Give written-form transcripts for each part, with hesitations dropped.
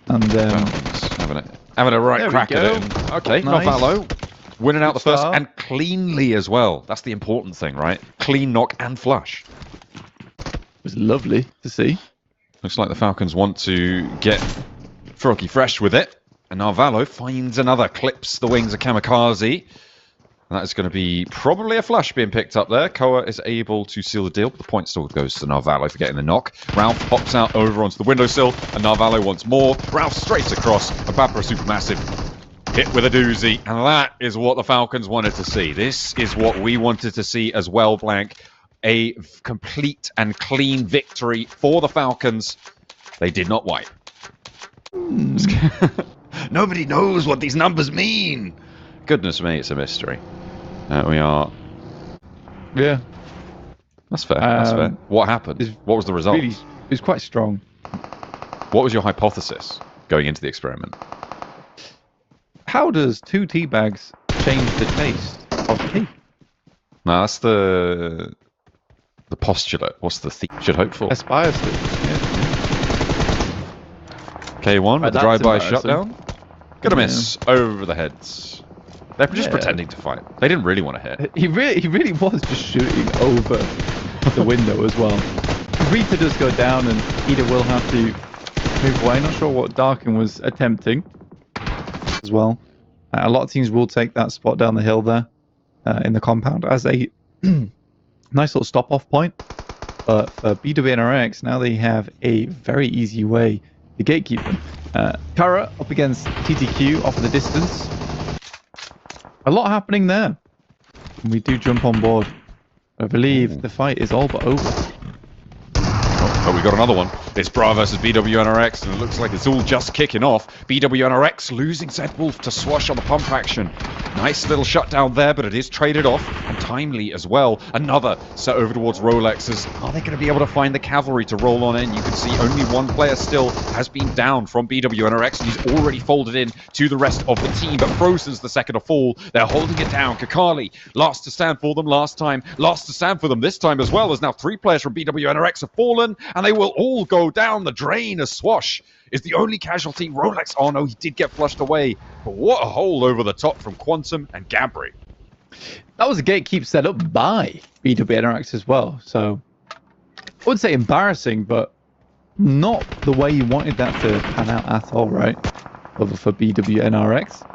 And having a right crack at it. Okay, nice. Narvalo winning out the first start. and cleanly as well. That's the important thing, right? Clean knock and flush. It was lovely to see. Looks like the Falcons want to get Froggy fresh with it. And Narvalo finds another, clips the wings of Kamikaze. That is going to be probably a flush being picked up there. Koa is able to seal the deal. The point still goes to Narvalo for getting the knock. Ralph pops out over onto the windowsill, and Narvalo wants more. Ralph straight across. A Babra Supermassive hit with a doozy. And that is what the Falcons wanted to see. This is what we wanted to see as well, Blank. A complete and clean victory for the Falcons. They did not wipe. Nobody knows what these numbers mean. Goodness me, it's a mystery. We are... Yeah. That's fair, that's fair. What happened? What was the result? Really, it was quite strong. What was your hypothesis going into the experiment? How does 2 tea bags change the taste of tea? No, that's the postulate. What's the theme? Should hope for. Aspires to. Yeah. K1 with the drive-by shutdown. Gonna miss over the heads. They're just pretending to fight. They didn't really want to hit. He really was just shooting over the window as well. Rita does go down, and Ida will have to move away. Not sure what Darkin was attempting as well. A lot of teams will take that spot down the hill there in the compound as a nice little stop-off point. But for BWNRX, now they have a very easy way to gatekeep them. Kara up against TTQ off of the distance. A lot happening there. And we do jump on board. I believe the fight is all but over. Oh, we got another one. It's Bra versus BWNRX, and it looks like it's all just kicking off. BWNRX losing Zed Wolf to Swash on the pump action. Nice little shutdown there, but it is traded off, and timely as well. Another set over towards Rolexes. Are they going to be able to find the cavalry to roll on in? You can see only one player still has been down from BWNRX, and he's already folded in to the rest of the team, but Frozen's the second to fall. They're holding it down. Kakali, last to stand for them last time, last to stand for them this time as well, as now 3 players from BWNRX have fallen, and they will all go down the drain as Swash is the only casualty. Rolex, oh no, he did get flushed away. But what a hole over the top from Quantum and Gabri. That was a gatekeep set up by BWNRX as well. So I wouldn't say embarrassing, but not the way you wanted that to pan out at all, right? Over for BWNRX.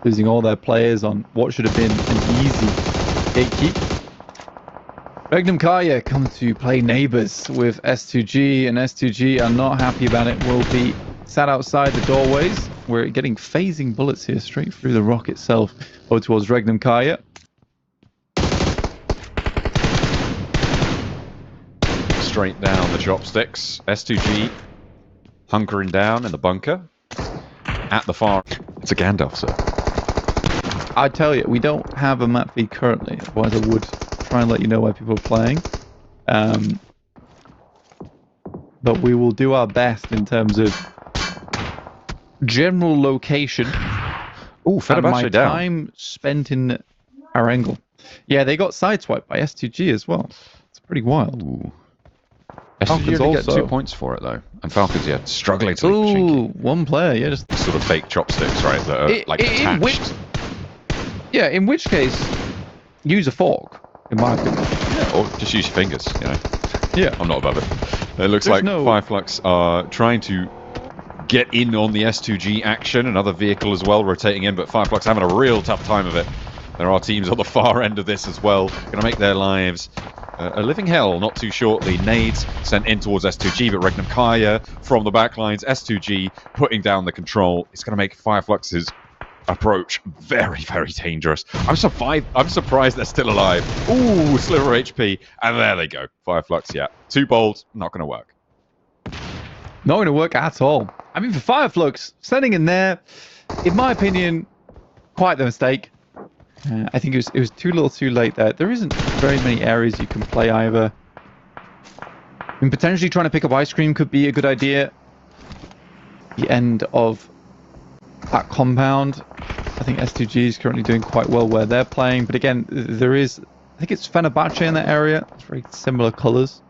Losing all their players on what should have been an easy gatekeep. Regnum Kaya come to play neighbours with S2G, and S2G are not happy about it. Will be sat outside the doorways. We're getting phasing bullets here straight through the rock itself over towards Regnum Kaya. Straight down the chopsticks. S2G hunkering down in the bunker. At the far... It's a Gandalf, sir. I tell you, we don't have a map feed currently. Otherwise I would try and let you know where people are playing. But we will do our best in terms of general location. Ooh, and my down. time spent in Erangel. Yeah, they got sideswiped by S2G as well. It's pretty wild. Ooh. S2G only get 2 points for it though. And Falcons, yeah, struggling to look chinky. One player, yeah, just sort of fake chopsticks, right? That are like attached. In which case, use a fork, in my opinion. Yeah, or just use your fingers, you know. Yeah. I'm not above it. It looks like Fireflux are trying to get in on the S2G action. Another vehicle as well rotating in, but Fireflux having a real tough time of it. There are teams on the far end of this as well. Going to make their lives a living hell not too shortly. Nades sent in towards S2G, but Regnum Kaya from the backlines. S2G putting down the control. It's going to make Fireflux's approach very, very dangerous. I'm surprised they're still alive. Ooh, sliver HP, and there they go. Fireflux, yeah. Too bold, not going to work. Not going to work at all. I mean, for Fireflux, standing in there, in my opinion, quite the mistake. I think it was too little too late there. There isn't very many areas you can play either. I mean, potentially trying to pick up ice cream could be a good idea. The end of that compound. I think S2G is currently doing quite well where they're playing. But again, there is, I think it's Fenerbahce in that area. It's very similar colours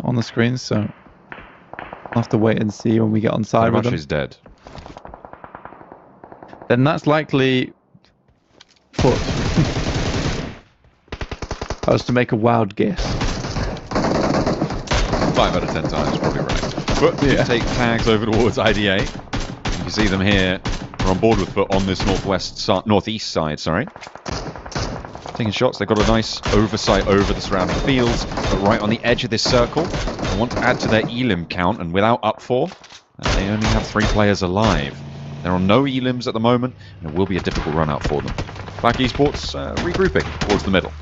on the screen. So We'll have to wait and see when we get on side with them. is dead. Then that's likely foot. I was to make a wild guess. 5 out of 10 times, probably right. Foot do take tags over towards IDA. You can see them here. We're on board with Foot on this northeast side, sorry. Taking shots. They've got a nice oversight over the surrounding fields, but right on the edge of this circle. They want to add to their elim count, and without up 4, they only have 3 players alive. There are no elims at the moment, and it will be a difficult run out for them. Black Esports regrouping towards the middle.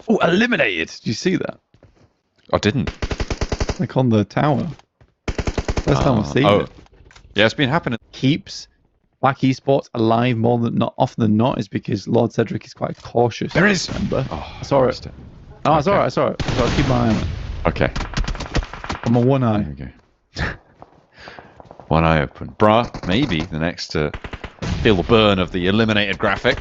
Oh, eliminated! Did you see that? I didn't. Like on the tower. First time I've seen it. Yeah, it's been happening. Keeps Black Esports alive more than often than not is because Lord Cedric is quite cautious. There is! Remember? Oh, I saw it. Oh, I saw it. So I'll keep my eye on it. Okay. On my one eye. Okay. One eye open. Bruh, maybe the next to feel the burn of the eliminated graphic.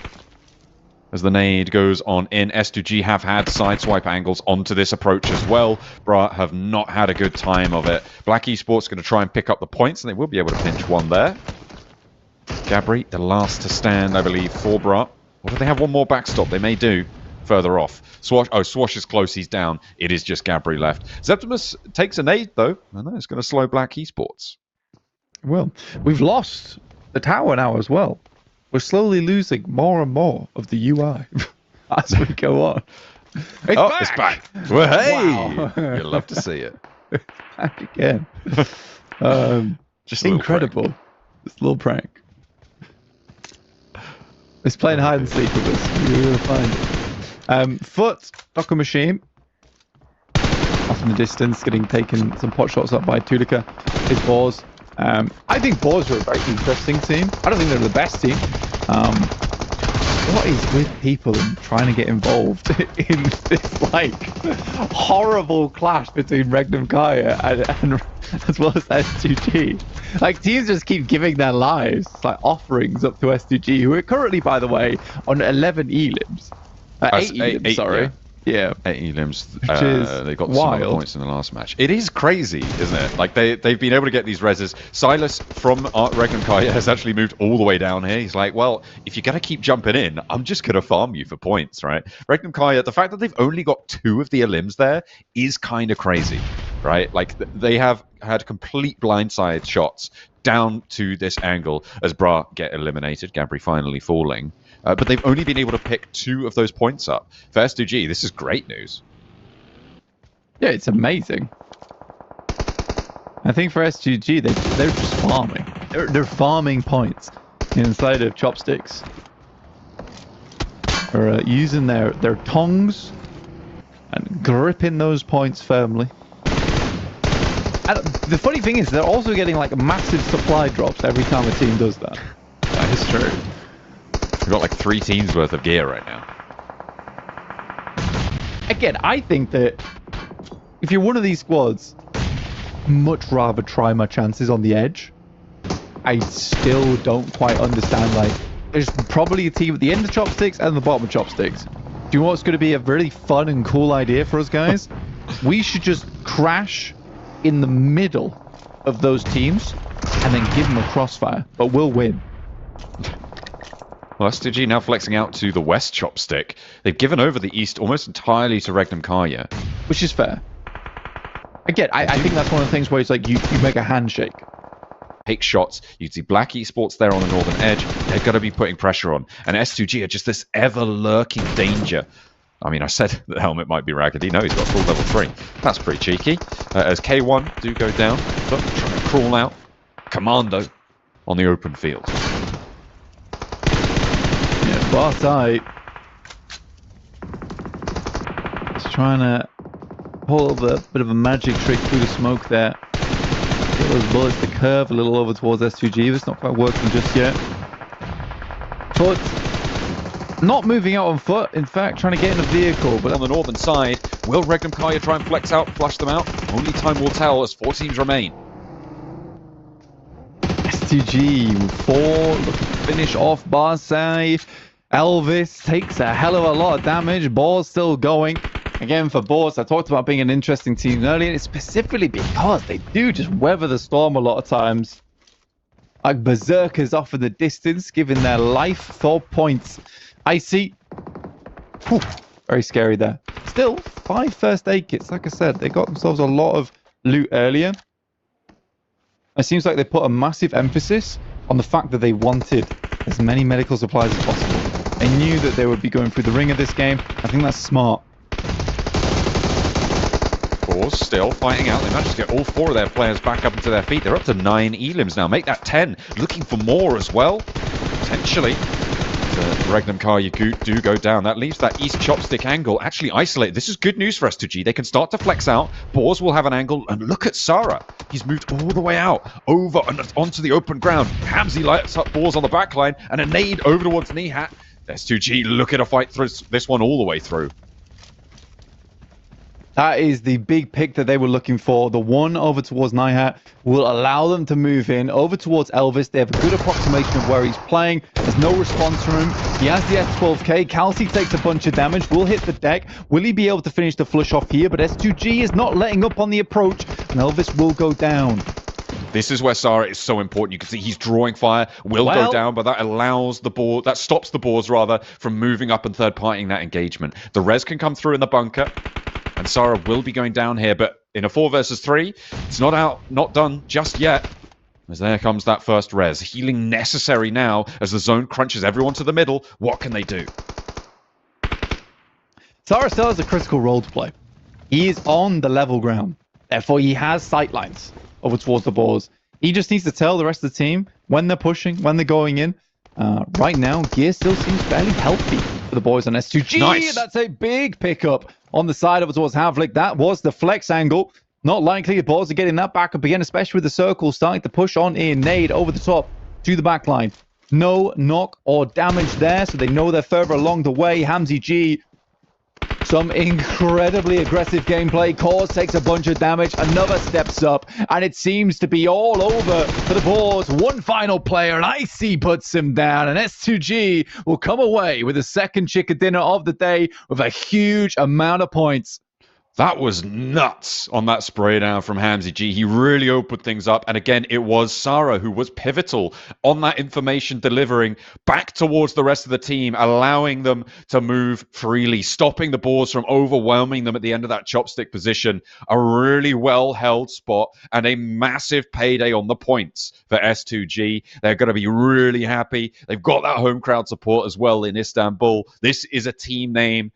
As the nade goes on in, S2G have had side swipe angles onto this approach as well. Bra have not had a good time of it. Black Esports going to try and pick up the points, and they will be able to pinch one there. Gabri, the last to stand, I believe, for Bra. Or do they have one more backstop? They may do. Further off. Swash, Swash is close, he's down. It is just Gabri left. Zeptimus takes a nade, though. And that is going to slow Black Esports. Well, we've lost the tower now as well. We're slowly losing more and more of the UI as we go on. It's back! Well, hey! Wow. You'll love to see it. Back again. Just incredible. This little prank. It's playing hide and seek with us. You're going to find it. Foot, Docker Machine. Off in the distance, getting taken some pot shots up by Tulica. His Boars. I think Boars are a very interesting team. I don't think they're the best team. What is with people and trying to get involved in this like horrible clash between Regnum Kaya and as well as S2G? Like teams just keep giving their lives like offerings up to S2G, who are currently, by the way, on 11 elims. 8 elims, sorry. Yeah. 8 elims. They got some other points in the last match. It is crazy, isn't it? Like they've been able to get these reses. Silas from Regnum Kaya has actually moved all the way down here. He's like, well, if you're going to keep jumping in, I'm just going to farm you for points, right? Regnum Kaya, the fact that they've only got 2 of the elims there is kind of crazy, right? Like they have had complete blindside shots down to this angle as Bra get eliminated. Gabri finally falling. But they've only been able to pick 2 of those points up. For S2G, this is great news. Yeah, it's amazing. I think for S2G, they're just farming. They're farming points inside of chopsticks. They're using their tongs and gripping those points firmly. And the funny thing is, they're also getting like massive supply drops every time a team does that. That is true. We've got like 3 teams worth of gear right now. Again, I think that if you're one of these squads, much rather try my chances on the edge. I still don't quite understand, like, there's probably a team at the end of chopsticks and the bottom of chopsticks. Do you know what's going to be a really fun and cool idea for us guys? We should just crash in the middle of those teams and then give them a crossfire, but we'll win. Well, S2G now flexing out to the west chopstick. They've given over the east almost entirely to Regnum Kaya. Which is fair. Again, I think that's one of the things where it's like you make a handshake. Take shots. You can see Black Esports there on the northern edge. They're going to be putting pressure on. And S2G are just this ever-lurking danger. I mean, I said the helmet might be raggedy. No, he's got full level 3. That's pretty cheeky. As K1 do go down, but trying to crawl out. Commando on the open field. Yeah, far side. Just trying to pull a bit of a magic trick through the smoke there. Get those bullets to curve a little over towards S2G. It's not quite working just yet. But not moving out on foot. In fact, trying to get in a vehicle. But on the northern side, will Regnum Kaya try and flex out, flush them out? Only time will tell as 4 teams remain. S2G 4, looking to finish off Barsai. Elvis takes a hell of a lot of damage. Ball's still going. Again, for Boars, I talked about being an interesting team earlier, and it's specifically because they do just weather the storm a lot of times. Like berserkers off in the distance, giving their life for points. Icy. Whew, very scary there. Still, 5 first aid kits. Like I said, they got themselves a lot of loot earlier. It seems like they put a massive emphasis on the fact that they wanted as many medical supplies as possible. They knew that they would be going through the ring of this game. I think that's smart. Boars still fighting out. They managed to get all 4 of their players back up into their feet. They're up to 9 elims now. Make that 10. Looking for more as well. Potentially. The Regnum car you do go down. That leaves that east chopstick angle actually isolated. This is good news for S2G. They can start to flex out. Boars will have an angle. And look at Sarah. He's moved all the way out. Over and onto the open ground. Hamsi lights up Boars on the back line. And a nade over towards Nihat. S2G look at a fight through this one all the way through. That is the big pick that they were looking for. The one over towards Nihat will allow them to move in over towards Elvis. They have a good approximation of where he's playing. There's no response from him. He has the S12K. Kelsey takes a bunch of damage. Will hit the deck. Will he be able to finish the flush off here? But S2G is not letting up on the approach. And Elvis will go down. This is where Sarah is so important. You can see he's drawing fire, will go down, but that allows the board, that stops the Boars rather from moving up and third-partying that engagement. The res can come through in the bunker. And Sarah will be going down here, but in a 4 versus 3, it's not done just yet. As there comes that first res. Healing necessary now as the zone crunches everyone to the middle. What can they do? Sarah still has a critical role to play. He is on the level ground. Therefore, he has sightlines over towards the Boars. He just needs to tell the rest of the team when they're pushing, when they're going in. Right now, gear still seems fairly healthy for the boys on S2G. Nice. That's a big pickup on the side over towards Havlik. That was the flex angle. Not likely the Boars are getting that back up again, especially with the circle starting to push on in. Nade over the top to the back line. No knock or damage there, so they know they're further along the way. Hamsi G, some incredibly aggressive gameplay. Cause takes a bunch of damage. Another steps up. And it seems to be all over for the Boars. One final player, and Icy puts him down. And S2G will come away with the second chicken dinner of the day with a huge amount of points. That was nuts on that spray down from Hamsi G. He really opened things up. And again, it was Sarah who was pivotal on that information delivering back towards the rest of the team, allowing them to move freely, stopping the Boars from overwhelming them at the end of that chopstick position. A really well-held spot and a massive payday on the points for S2G. They're going to be really happy. They've got that home crowd support as well in Istanbul. This is a team name